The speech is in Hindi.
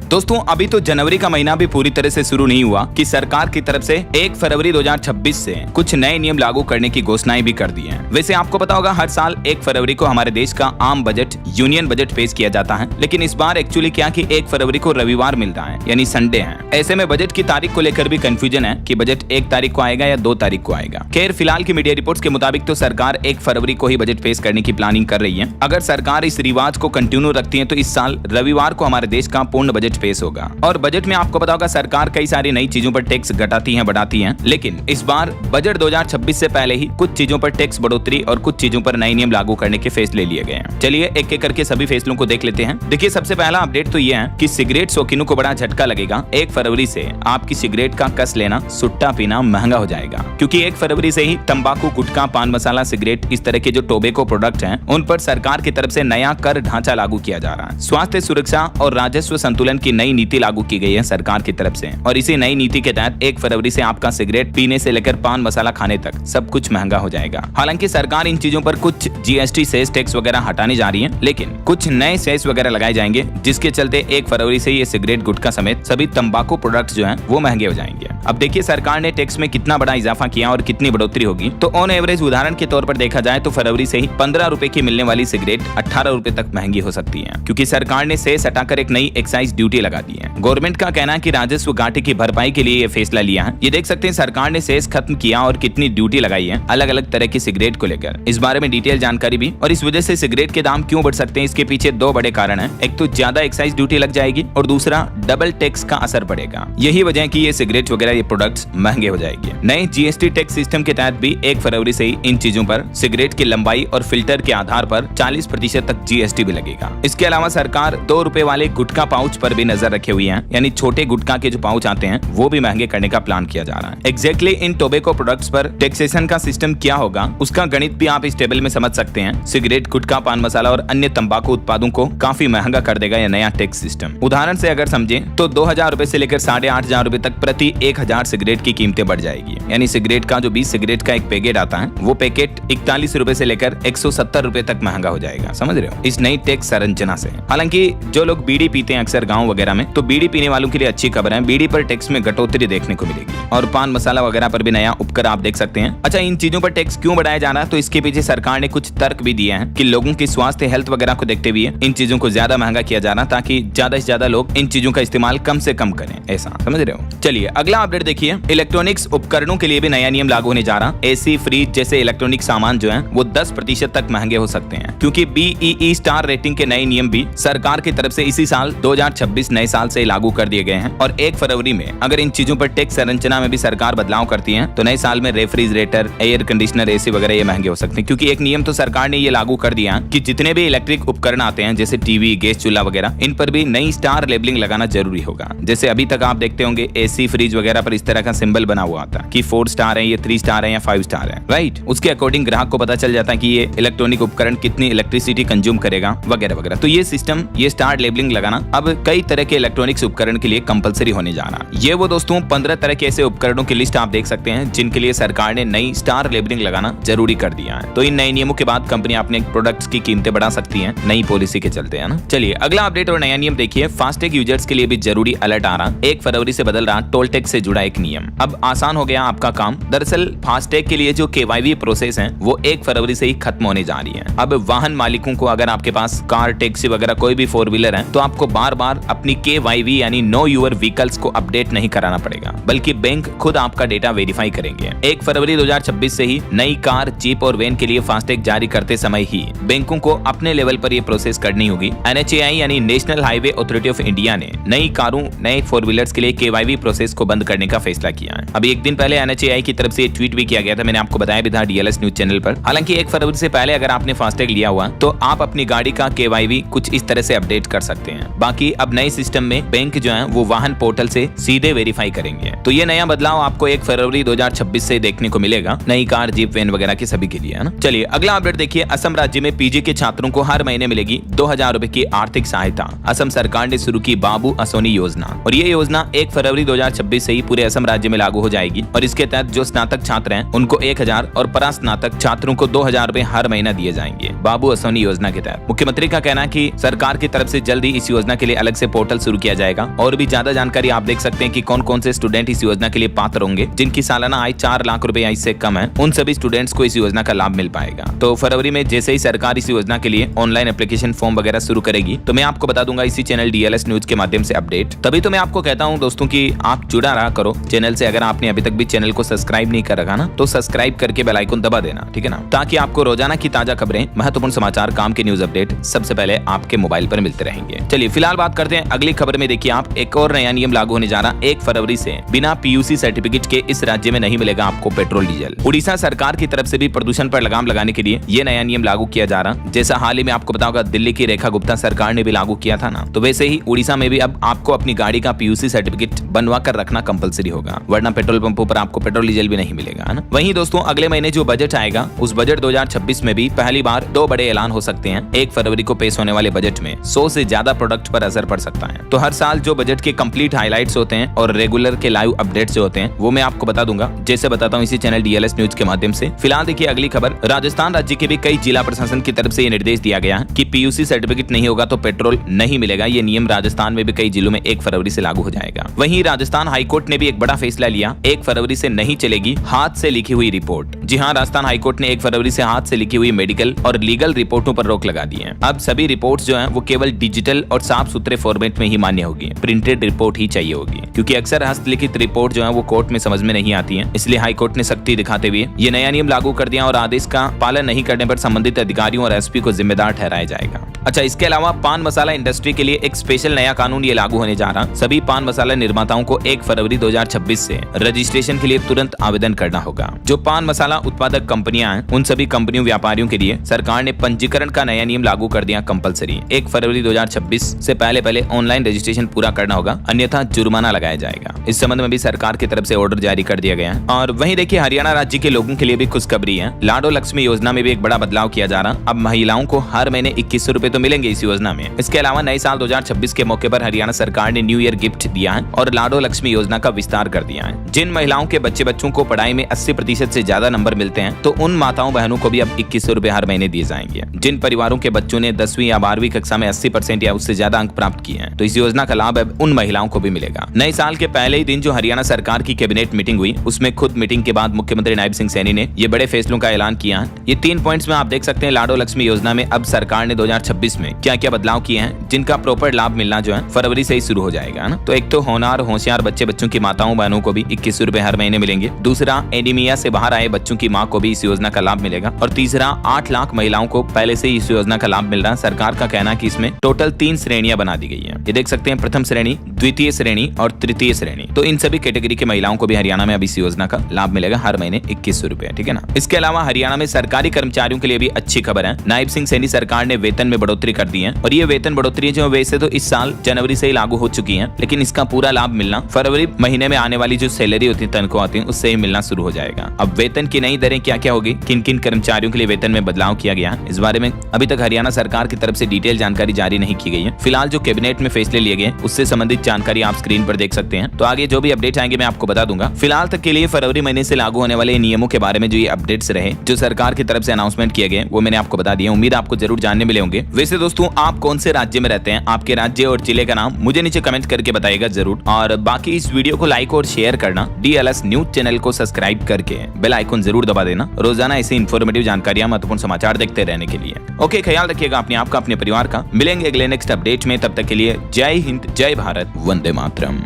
दोस्तों अभी तो जनवरी का महीना भी पूरी तरह से शुरू नहीं हुआ कि सरकार की तरफ से 1 फरवरी 2026 से कुछ नए नियम लागू करने की घोषणाएं भी कर दी हैं। वैसे आपको पता होगा हर साल 1 फरवरी को हमारे देश का आम बजट यूनियन बजट पेश किया जाता है, लेकिन इस बार एक्चुअली क्या कि 1 फरवरी को रविवार मिल रहा है, यानी संडे है। ऐसे में बजट की तारीख को लेकर भी कंफ्यूजन है कि बजट 1 तारीख को आएगा या 2 तारीख को आएगा। खैर फिलहाल की मीडिया रिपोर्ट्स के मुताबिक तो सरकार 1 फरवरी को ही बजट पेश करने की प्लानिंग कर रही है। अगर सरकार इस रिवाज को कंटिन्यू रखती है तो इस साल रविवार को हमारे देश का पूर्ण बजट पेश होगा। और बजट में आपको पता होगा सरकार कई सारी नई चीजों पर टैक्स घटाती है, बढ़ाती है, लेकिन इस बार बजट 2026 से पहले ही कुछ चीजों पर टैक्स बढ़ोतरी और कुछ चीजों पर नए नियम लागू करने के फैसले लिए गए हैं। चलिए एक एक करके सभी फैसलों को देख लेते हैं। देखिए सबसे पहला अपडेट तो यह है कि सिगरेट शौकीनों को बड़ा झटका लगेगा। 1 फरवरी से आपकी सिगरेट का कस लेना, सुट्टा पीना महंगा हो जाएगा, क्योंकि 1 फरवरी से ही तंबाकू, गुटखा, पान मसाला, सिगरेट, इस तरह के जो टोबैको प्रोडक्ट हैं उन पर सरकार की तरफ से नया कर ढांचा लागू किया जा रहा है। स्वास्थ्य सुरक्षा और राजस्व संतुलन की नई नीति लागू की गई है सरकार की तरफ से, और इसी नई नीति के तहत 1 फरवरी से आपका सिगरेट पीने से लेकर पान मसाला खाने तक सब कुछ महंगा हो जाएगा। हालांकि सरकार इन चीजों पर कुछ जीएसटी सेस टैक्स वगैरह हटाने जा रही है, लेकिन कुछ नए सेस वगैरह लगाए जाएंगे, जिसके चलते 1 फरवरी से ये सिगरेट, गुटखा समेत सभी तंबाकू प्रोडक्ट्स जो हैं वो महंगे हो जाएंगे। अब देखिए सरकार ने टैक्स में कितना बड़ा इजाफा किया और कितनी बढ़ोतरी होगी। तो ऑन एवरेज उदाहरण के तौर पर देखा जाए तो फरवरी से ही 15 रुपए की मिलने वाली सिगरेट 18 रुपए तक महंगी हो सकती है, क्योंकि सरकार ने सेस हटाकर एक नई एक्साइज ड्यूटी लगा दी है। गवर्नमेंट का कहना है कि राजस्व घाटे की भरपाई के लिए ये फैसला लिया है। ये देख सकते हैं सरकार ने सेस खत्म किया और कितनी ड्यूटी लगाई है अलग अलग तरह की सिगरेट को लेकर। इस बारे में डिटेल जानकारी भी, और इस वजह से सिगरेट के दाम क्यों बढ़ सकते हैं इसके पीछे 2 बड़े कारण हैं। एक तो ज्यादा एक्साइज ड्यूटी लग जाएगी और दूसरा डबल टैक्स का असर पड़ेगा। यही वजह है कि ये सिगरेट वगैरह ये प्रोडक्ट्स महंगे हो जाएंगे। नए जीएसटी टैक्स सिस्टम के तहत भी 1 फरवरी से ही इन चीजों पर सिगरेट की लंबाई और फिल्टर के आधार पर 40% तक जीएसटी भी लगेगा। इसके अलावा सरकार 2 रुपए वाले गुटखा पाउच पर भी नजर रखे हुई है, यानी छोटे गुटखा के जो पाउच आते हैं वो भी महंगे करने का प्लान किया जा रहा है। एग्जैक्टली इन टोबैको प्रोडक्ट्स पर टैक्सेशन का सिस्टम क्या होगा उसका गणित भी आप इस टेबल में समझ सकते हैं। सिगरेट, गुटखा, पान मसाला और अन्य तंबाकू उत्पादों को काफी महंगा कर देगा यह नया टैक्स सिस्टम। उदाहरण से अगर समझें तो 2000 रुपए से लेकर 8500 रुपए तक प्रति 1000 सिगरेट की कीमतें बढ़ जाएगी। यानी सिगरेट का जो 20 सिगरेट का एक पैकेट आता है वो पैकेट 41 रुपए से लेकर 170 रुपए तक महंगा हो जाएगा। समझ रहे हो इस नई टैक्स संरचना से। हालांकि जो लोग बीड़ी पीते हैं अक्सर गाँव वगैरह में, तो बीड़ी पीने वालों के लिए अच्छी खबर है, बीड़ी पर टैक्स में कटौती देखने को मिलेगी और पान मसाला वगैरह पर भी नया उपकर आप देख सकते हैं। अच्छा, इन चीजों पर टैक्स क्यों बढ़ाया जा रहा है तो इसके पीछे सरकार ने कुछ तर्क भी दिए हैं कि लोगों की स्वास्थ्य, हेल्थ वगैरह को देखते हुए इन चीजों को ज्यादा महंगा किया जा रहा, ताकि ज्यादा से ज्यादा लोग इन चीजों का इस्तेमाल कम से कम करें। ऐसा समझ रहे हो। चलिए अगला अपडेट देखिए। इलेक्ट्रॉनिक्स उपकरणों के लिए भी नया नियम लागू होने जा रहा। एसी, फ्रिज जैसे इलेक्ट्रॉनिक सामान जो है वो 10% तक महंगे हो सकते हैं, क्योंकि BEE स्टार रेटिंग के नए नियम भी सरकार की तरफ से इसी साल 2026 नए साल से लागू कर दिए गए हैं। और 1 फरवरी में अगर इन चीजों पर टैक्स संरचना में भी सरकार बदलाव करती है तो नए साल में रेफ्रिजरेटर, एयर कंडीशनर, एसी वगैरह ये महंगे हो सकते हैं, क्योंकि एक नियम तो सरकार ने ये लागू कर दिया कि जितने भी इलेक्ट्रिक उपकरण आते हैं जैसे टीवी, गैस चूल्हा वगैरह, इन पर भी नई स्टार लेबलिंग लगाना जरूरी होगा। जैसे अभी तक आप देखते होंगे एसी, फ्रिज वगैरह पर इस तरह का सिंबल बना हुआ आता है कि 4 स्टार है, ये 3 स्टार है या 5 स्टार है, राइट। उसके अकॉर्डिंग ग्राहक को पता चल जाता है कि ये इलेक्ट्रॉनिक उपकरण कितनी इलेक्ट्रिसिटी कंज्यूम करेगा वगैरह वगैरह। तो ये सिस्टम, ये स्टार लेबलिंग लगाना अब कई तरह के इलेक्ट्रॉनिक्स उपकरण के लिए कंपलसरी होने जा रहा है। ये वो दोस्तों 15 तरह के ऐसे उपकरणों की लिस्ट आप देख सकते हैं जिनके लिए सरकार ने नई स्टार लेबलिंग लगाना जरूरी कर दिया है। तो इन नए नियमों के बाद कंपनियां अपने प्रोडक्ट्स की कीमतें बढ़ा सकती हैं नई पॉलिसी के चलते, है ना। चलिए अगला अपडेट और नया नियम देखिए। फास्टैग यूजर्स के लिए भी जरूरी अलर्ट आ रहा। 1 फरवरी से बदल रहा टोल टैक्स से जुड़ा एक नियम। अब आसान हो गया आपका काम। दरअसल फास्टैग के लिए जो KYV प्रोसेस है वो 1 फरवरी से ही खत्म होने जा रही है। अब वाहन मालिकों को, अगर आपके पास कार, टैक्सी वगैरह कोई भी 4 व्हीलर है, तो आपको बार बार अपनी KYV यानी नो यूर व्हीकल्स को अपडेट नहीं कराना पड़ेगा, बल्कि बैंक खुद आपका डेटा वेरीफाई करेंगे। 1 फरवरी 2026 से ही नई कार, जीप और वैन के लिए फास्टैग जारी करते समय ही बैंकों को अपने लेवल पर ये प्रोसेस करनी होगी। NHAI यानी national highway authority of India ने नई कारों, नए 4 व्हीलर्स के लिए KYV प्रोसेस को बंद करने का फैसला किया है। अभी एक दिन पहले NHAI की तरफ से ट्वीट भी किया गया था, मैंने आपको बताया भी था DLS न्यूज चैनल पर। हालांकि 1 फरवरी से पहले अगर आपने फास्टैग लिया हुआ तो आप अपनी गाड़ी का KYV कुछ इस तरह से अपडेट कर सकते हैं। बाकी अब नए सिस्टम में बैंक जो है वो वाहन पोर्टल से सीधे वेरीफाई करेंगे। तो ये नया बदलाव आपको 1 फरवरी 2026 से देखने को मिलेगा नई कार, जीप, वैन वगैरह के सभी के लिए, है ना। चलिए अगला अपडेट देखिए। असम राज्य में PG के छात्रों को हर महीने मिलेगी 2000 रुपए की आर्थिक सहायता। असम सरकार ने शुरू की बाबू असोनी योजना, और ये योजना 1 फरवरी 2026 से ही पूरे असम राज्य में लागू हो जाएगी। और इसके तहत जो स्नातक छात्र हैं उनको 1000 और परास्नातक छात्रों को 2000 रुपए हर महीना दिए जाएंगे। बाबू असोनी योजना के तहत। मुख्यमंत्री का कहना है कि सरकार की तरफ से जल्द ही इस योजना के लिए अलग से पोर्टल शुरू किया जाएगा और भी ज्यादा जानकारी आप देख सकते हैं कि कौन कौन से स्टूडेंट इस योजना के लिए पात्र होंगे। जिनकी सालाना आय 4 लाख रुपए या इससे कम है, उन सभी स्टूडेंट्स को इस योजना का लाभ मिल पाएगा। तो फरवरी में जैसे ही सरकार इस योजना के लिए ऑनलाइन एप्लीकेशन फॉर्म वगैरह शुरू करेगी तो मैं आपको बता दूंगा इसी चैनल DLS न्यूज के माध्यम से अपडेट। तभी तो मैं आपको कहता हूं दोस्तों कि आप जुड़ा रहा करो चैनल से। अगर आपने अभी तक भी चैनल को सब्सक्राइब नहीं कर रखा ना तो सब्सक्राइब करके बेल आइकन दबा देना, ठीक है ना, ताकि आपको रोजाना की ताजा खबरें, महत्वपूर्ण समाचार, काम के न्यूज अपडेट सबसे पहले आपके मोबाइल पर मिलते रहेंगे। चलिए फिलहाल बात करते हैं अगली खबर में। देखिए आप, एक और नया नियम लागू होने जा रहा 1 फरवरी से। बिना PUC सर्टिफिकेट के इस राज्य में नहीं मिलेगा आपको पेट्रोल डीजल। उड़ीसा सरकार की तरफ से भी प्रदूषण पर लगाम लगाने के लिए ये नया नियम लागू किया जा रहा। जैसा हाल ही में आपको पता होगा दिल्ली की रेखा गुप्ता सरकार ने भी लागू किया था ना, तो वैसे ही उड़ीसा में भी अब आपको अपनी गाड़ी का PUC सर्टिफिकेट बनवा कर रखना कंपलसरी होगा, वरना पेट्रोल पंपों पर आपको पेट्रोल डीजल भी नहीं मिलेगा ना। वहीं दोस्तों अगले महीने जो बजट आएगा उस बजट 2026 में भी पहली बार 2 बड़े ऐलान हो सकते हैं। 1 फरवरी को पेश होने वाले बजट में 100 से ज्यादा प्रोडक्ट पर असर पड़ सकता है। तो हर साल जो बजट के कंप्लीट हाइलाइट्स होते हैं और रेगुलर के लाइव अपडेट्स जो होते हैं वो मैं आपको बता दूंगा, जैसे बताता हूँ इसी चैनल DLS न्यूज के माध्यम से। फिलहाल देखिए अगली खबर, राजस्थान राज्य के भी कई जिला प्रशासन की तरफ से ये निर्देश दिया गया है कि PUC सर्टिफिकेट नहीं होगा तो पेट्रोल नहीं मिलेगा। ये नियम राजस्थान में भी कई जिलों में 1 फरवरी से लागू हो जाएगा। वहीं राजस्थान हाईकोर्ट ने भी एक बड़ा फैसला लिया, 1 फरवरी से नहीं चलेगी हाथ से लिखी हुई रिपोर्ट। जी हाँ, राजस्थान हाईकोर्ट ने 1 फरवरी से हाथ से लिखी हुई मेडिकल और लीगल रिपोर्टों पर रोक लगा दी है। अब सभी रिपोर्ट्स जो हैं वो केवल डिजिटल और साफ सुथरे फॉर्मेट में ही मान्य होगी, प्रिंटेड रिपोर्ट ही चाहिए होगी, क्योंकि अक्सर हस्तलिखित रिपोर्ट जो है वो कोर्ट में समझ में नहीं आती है। इसलिए हाईकोर्ट ने सख्ती दिखाते हुए ये नया नियम लागू कर दिया और आदेश का पालन नहीं करने पर संबंधित अधिकारियों और SP को जिम्मेदार ठहराया जाएगा। अच्छा, इसके अलावा पान मसाला इंडस्ट्री के लिए एक स्पेशल नया कानून ये लागू होने जा रहा। सभी पान मसाला निर्माताओं को 1 फरवरी 2026 से रजिस्ट्रेशन के लिए तुरंत आवेदन करना होगा। जो पान मसाला उत्पादक कंपनियां हैं उन सभी कंपनियों व्यापारियों के लिए सरकार ने पंजीकरण का नया नियम लागू कर दिया कंपलसरी। 1 फरवरी 2026 से पहले ऑनलाइन रजिस्ट्रेशन पूरा करना होगा, अन्यथा जुर्माना लगाया जाएगा। इस संबंध में भी सरकार की तरफ से ऑर्डर जारी कर दिया गया है। और वहीं देखिए हरियाणा राज्य के लोगों के लिए भी खुशखबरी है। लाडो लक्ष्मी योजना में भी एक बड़ा बदलाव किया जा रहा। अब महिलाओं को हर महीने 2100 रुपए तो मिलेंगे इस योजना में। इसके अलावा नए साल 2026 के मौके पर हरियाणा सरकार ने न्यू ईयर गिफ्ट दिया है और लाडो लक्ष्मी योजना का विस्तार कर दिया है। जिन महिलाओं के बच्चों को पढ़ाई में 80% से ज्यादा नंबर मिलते हैं तो उन माताओं बहनों को भी अब 2100 रुपए हर महीने दिए जाएंगे। जिन परिवारों के बच्चों ने 10वीं या 12वीं कक्षा में 80% या उससे ज्यादा अंक प्राप्त किए हैं तो इस योजना का लाभ अब उन महिलाओं को भी मिलेगा। नए साल के पहले ही दिन जो हरियाणा सरकार की कैबिनेट मीटिंग हुई उसमें खुद मीटिंग के बाद मुख्यमंत्री नायब सिंह सैनी ने ये बड़े फैसलों का ऐलान किया है। ये 3 पॉइंट्स में आप देख सकते हैं लाडो लक्ष्मी योजना में अब सरकार ने 2026 में क्या क्या बदलाव किए हैं, जिनका प्रॉपर लाभ मिलना जो है फरवरी से ही शुरू हो जाएगा ना। तो एक तो होशियार बच्चों की माताओं बहनों को भी 2100 रुपए हर महीने मिलेंगे। दूसरा, एनीमिया से बाहर आए बच्चों की मां को भी इस योजना का लाभ मिलेगा। और तीसरा, 8 लाख महिलाओं को पहले से ही इस योजना का लाभ मिल रहा है। सरकार का कहना है कि इसमें टोटल 3 श्रेणियां बना दी गई है। ये देख सकते हैं, प्रथम श्रेणी, द्वितीय श्रेणी और तृतीय श्रेणी। तो इन सभी कैटेगरी के महिलाओं को भी हरियाणा में अब इस योजना का लाभ मिलेगा हर महीने 2100 रुपए, ठीक है ना। इसके अलावा हरियाणा में सरकारी कर्मचारियों के लिए भी अच्छी खबर है। नायब सिंह सैनी सरकार ने वेतन में बढ़ोतरी कर दी है और ये वेतन बढ़ोतरी जो वैसे तो इस साल जनवरी से ही लागू हो चुकी है, लेकिन इसका पूरा लाभ मिलना फरवरी महीने में आने वाली जो सैलरी होती है, तनख्वाह होती है, उससे ही मिलना शुरू हो जाएगा। अब वेतन की नई दरें क्या क्या होगी, किन किन कर्मचारियों के लिए वेतन में बदलाव किया गया, इस बारे में अभी तक हरियाणा सरकार की तरफ से डिटेल जानकारी जारी नहीं की गई है। फिलहाल जो कैबिनेट में फैसले लिए गए उससे संबंधित जानकारी आप स्क्रीन पर देख सकते हैं। तो आगे जो भी अपडेट आएंगे मैं आपको बता दूंगा। फिलहाल तक के लिए फरवरी महीने से लागू होने वाले नियमों के बारे में जो ये अपडेट्स रहे, जो सरकार की तरफ से अनाउंसमेंट किए गए, वो मैंने आपको बता दिया। उम्मीद आपको जरूर जानने मिले होंगे। वैसे दोस्तों, आप कौन से राज्य में रहते हैं, आपके राज्य और जिले का नाम मुझे नीचे कमेंट करके बताइएगा जरूर। और बाकी इस वीडियो को लाइक और शेयर करना, DLS न्यूज चैनल को सब्सक्राइब करके बेल आइकन जरूर दबा देना, रोजाना ऐसी इन्फॉर्मेटिव जानकारियां, महत्वपूर्ण समाचार देखते रहने के लिए। ओके, ख्याल रखिएगा अपने आप का, अपने परिवार का। मिलेंगे अगले नेक्स्ट अपडेट में, तब तक के लिए जय हिंद, जय भारत, वंदे मातरम।